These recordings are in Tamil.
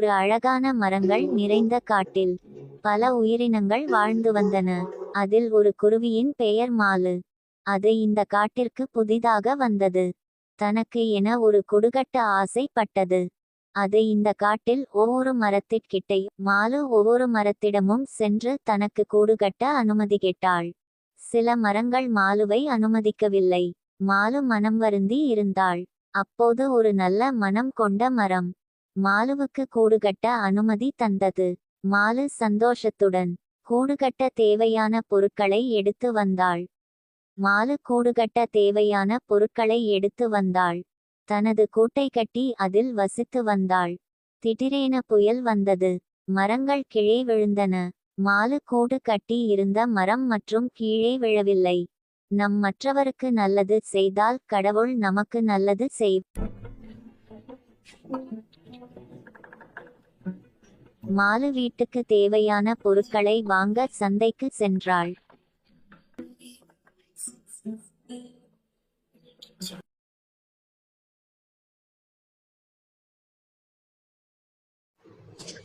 ஒரு அழகான மரங்கள் நிறைந்த காட்டில் பல உயிரினங்கள் வாழ்ந்து வந்தன. அதில் ஒரு குருவியின் பெயர் மாலு. அது இந்த காட்டிற்கு புதிதாக வந்தது. தனக்கு என ஒரு குடுகட்ட ஆசைப்பட்டது. அது இந்த காட்டில் ஒவ்வொரு மரத்திற்கிட்டே மாலு ஒவ்வொரு மரத்திடமும் சென்று தனக்கு கூடுகட்ட அனுமதி கேட்டாள். சில மரங்கள் மாலுவை அனுமதிக்கவில்லை. மாலு மனம் வருந்தி இருந்தாள். அப்போது ஒரு நல்ல மனம் கொண்ட மரம் மாலுவுக்கு கூடுகட்ட அனுமதி தந்தது. மாலு சந்தோஷத்துடன் கூடுகட்ட தேவையான பொருட்களை எடுத்து வந்தாள். மாலு கூடுகட்ட தேவையான பொருட்களை எடுத்து வந்தாள். தனது கூட்டை கட்டி அதில் வசித்து வந்தாள். திடீரென புயல் வந்தது. மரங்கள் கீழே விழுந்தன. மாலு கூடு கட்டி இருந்த மரம் மற்றும் கீழே விழவில்லை. நம் மற்றவருக்கு நல்லது செய்தால் கடவுள் நமக்கு நல்லது செய். மாலு வீட்டுக்கு தேவையான பொருட்களை வாங்க சந்தைக்கு சென்றாள்.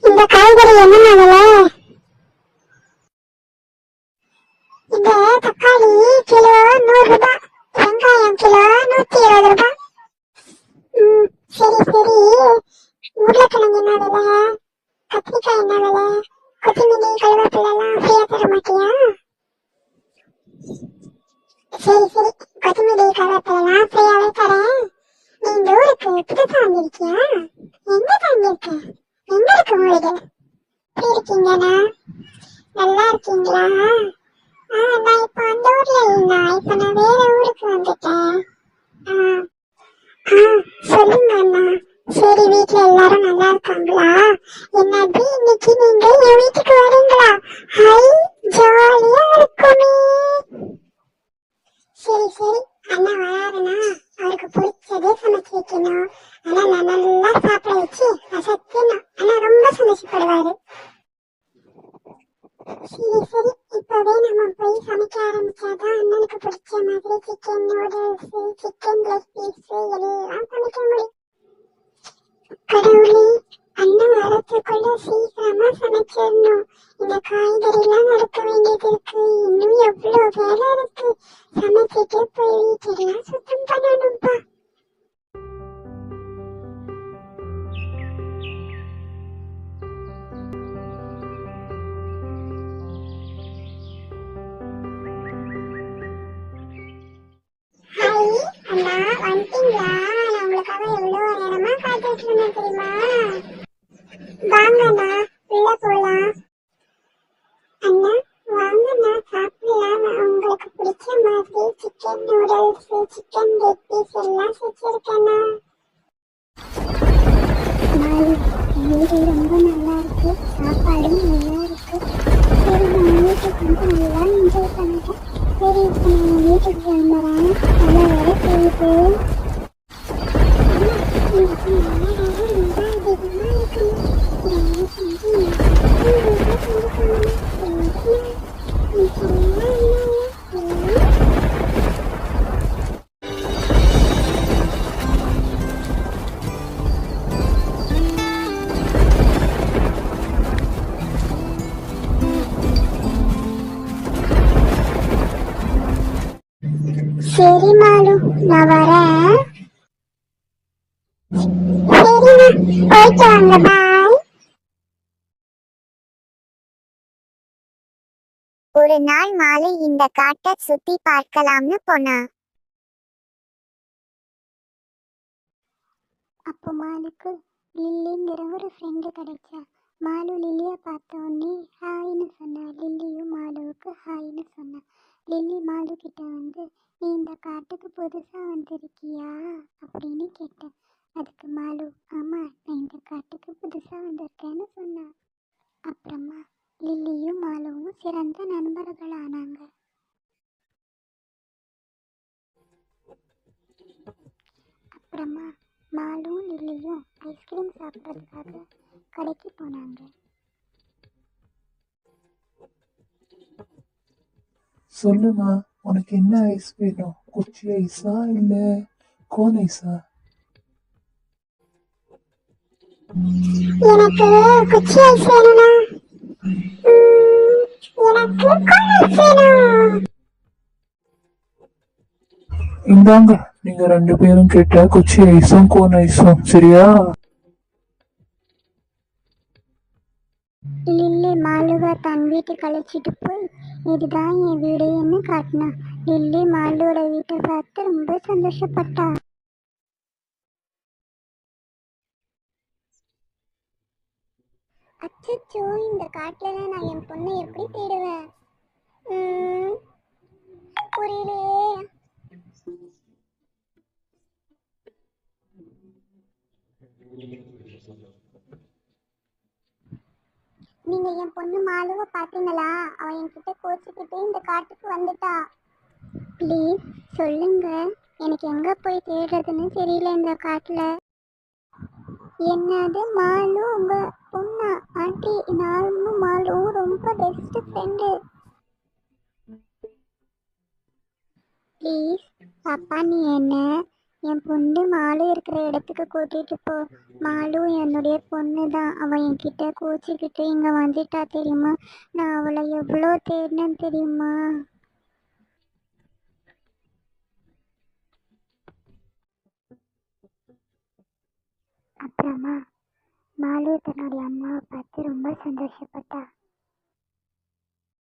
இந்த காய்கறி என்ன விலை? இந்த தக்காளி கிலோ 100 ரூபாய், வெங்காயம் கிலோ 120 ரூபாய். சரி சரி, உருளைக்கிழங்கு என்ன விலை? கத்திரிக்காய் என்ன விலை? கொத்தமல்லி கருவேப்பிலை எல்லாம் ஃப்ரீயா தர மாட்டியா? சரி சரி, கொத்தமல்லி கருவேப்பிலை எல்லாம் ஃப்ரீயாவே தரேன். நீ இந்த ஊருக்கு புதுசா வந்திருக்கியா? எங்க தங்கியிருக்க? எங்க இருக்கு வீடு? எப்படி இருக்கீங்கண்ணா? நல்லா இருக்கீங்களா? நான் இப்ப அந்த ஊர்ல இல்லைண்ணா, இப்ப நான் வேற ஊருக்கு வந்துட்டேன். சொல்லுங்க அண்ணா. சரி, வீட்டுல எல்லாரும் நல்லா இருக்காங்களா? என்னது இன்னைக்கு நீங்க என் வீட்டுக்கு வரீங்களா? ஹை, ஜாலியா இருக்குமே. சரி சரி, அண்ணா வராருண்ணா, அவருக்கு பிடிச்சதே சமைச்சு வைக்கணும். ஆனா நான் நல்லா சாப்பிட வச்சு அசத்தணும். ஆனா ரொம்ப சந்தோஷப்படுவாரு. சரி சரி, இப்பவே நம்ம போய் சமைக்க ஆரம்பிச்சாதான் அண்ணனுக்கு பிடிச்ச மாதிரி chicken noodles, chicken leg piece எல்லாம் சமைக்க முடியும். கடவுளே, அண்ணன் வரத்துக்குள்ள சீக்கிரமா சமைச்சிடணும். இந்த காய்கறி எல்லாம் நறுக்க வேண்டியது இருக்கு. இன்னும் எவ்வளவு வேலை இருக்கு. சமைச்சிட்டு போய் வீட்டெல்லாம் சுத்தம் பண்ணணும்பா. ஹாய் அண்ணா, வந்துட்டீங்களா? நான் உங்களுக்காக எவ்வளவு நேரமா காத்துட்டு இருந்தேன் தெரியுமா? வாங்கண்ணா, உள்ள போலாம். அண்ணா வாங்கண்ணா, சாப்பிடலாம். உங்களுக்கு பிடிச்ச மாதிரி chicken noodles, chicken leg piece எல்லாம் செஞ்சிருக்கேண்ணா. வீடு ரொம்ப நல்லா இருக்கு, சாப்பாடும் நல்லா இருக்கு. சரி, நான் வீட்டுக்கு வந்து நல்லா என்ஜாய் பண்ணிட்டேன். சரி, இப்போ நான் வீட்டுக்கு கிளம்புறேன். நல்லா வேலை செய்யுது. இன்னைக்கு நல்லா வேலை ரொம்ப அதிகமாக இருக்கணும். வேலை செஞ்சு சரி மாலு, நான் வரேன். சரிண்ணா, போயிட்டு வாங்க. பாய். ஒரு நாள் மாலை இந்த காட்டை சுத்தி பார்க்கலாம்னு போனா. அப்போ மாலுக்கு லில்லிங்கிற ஒரு ஃப்ரெண்டு கிடைச்சா. மாலு லில்லியை பார்த்த உடனே ஹாய்னு சொன்னா. லில்லியும் மாலுவுக்கு ஹாய்னு சொன்னா. லில்லி மாலு கிட்ட வந்து, நீ இந்த காட்டுக்கு புதுசா வந்திருக்கியா அப்படின்னு கேட்டேன். அதுக்கு மாலு, ஆமா, நான் இந்த காட்டுக்கு புதுசா வந்திருக்கேன்னு சொன்னா. அப்புறமா லில்லியும் மாலுவும் சிறந்த நண்பர்கள் ஆனாங்க. அப்புறமா மாலுவும் லில்லியும் ஐஸ்கிரீம் சாப்பிட்றதுக்காக கடைக்கு போனாங்க. சொல்லுமா, உனக்கு என்ன ஐஸ் வேணும்? குச்சி ஐஸா இல்ல கோன் ஐஸா? எனக்கு குச்சி ஐஸ் வேணும்னா எனக்கு கோன் ஐஸ் வேணும். இந்தாங்க, நீங்க 2 பேரும் கேட்ட குச்சி ஐஸும் கோன் ஐஸும், சரியா? லில்லி மாலுவை தன் வீட்டுக்கு அழைச்சிட்டு போய் இதுதான் என் வீடுன்னு காட்டினா. லில்லி மாலுவோட வீட்டை பார்த்து ரொம்ப சந்தோஷப்பட்டா. அச்சச்சோ, இந்த காட்டுல நான் என் பொண்ணை எப்படி தேடுவேன்? புரியலையே. நீங்க என் பொண்ணு மாலுவை பாத்தீங்களா? அவ என்கிட்ட கோச்சிக்கிட்டு இந்த காட்டுக்கு வந்துட்டா. ப்ளீஸ் சொல்லுங்க, எனக்கு எங்க போய் தேடுறதுன்னு தெரியல இந்த காட்டுல. என்னது மாலு உங்க பொண்ணா? ஆண்டி, நானும் மாலுவும் ரொம்ப பெஸ்ட் ஃப்ரெண்டு. ப்ளீஸ் அப்பா, நீ என்ன என் பொண்ணு மாலு இருக்கிற இடத்துக்கு கூட்டிட்டு போ. மாலு என்னுடைய பொண்ணு தான். அவள் என்கிட்ட கோச்சிக்கிட்டு இங்கே வந்துட்டா தெரியுமா? நான் அவளை எவ்வளோ தேடினேன்னு தெரியுமா? அப்புறமா மாலு தன்னுடைய அம்மாவை பார்த்து ரொம்ப சந்தோஷப்பட்டா.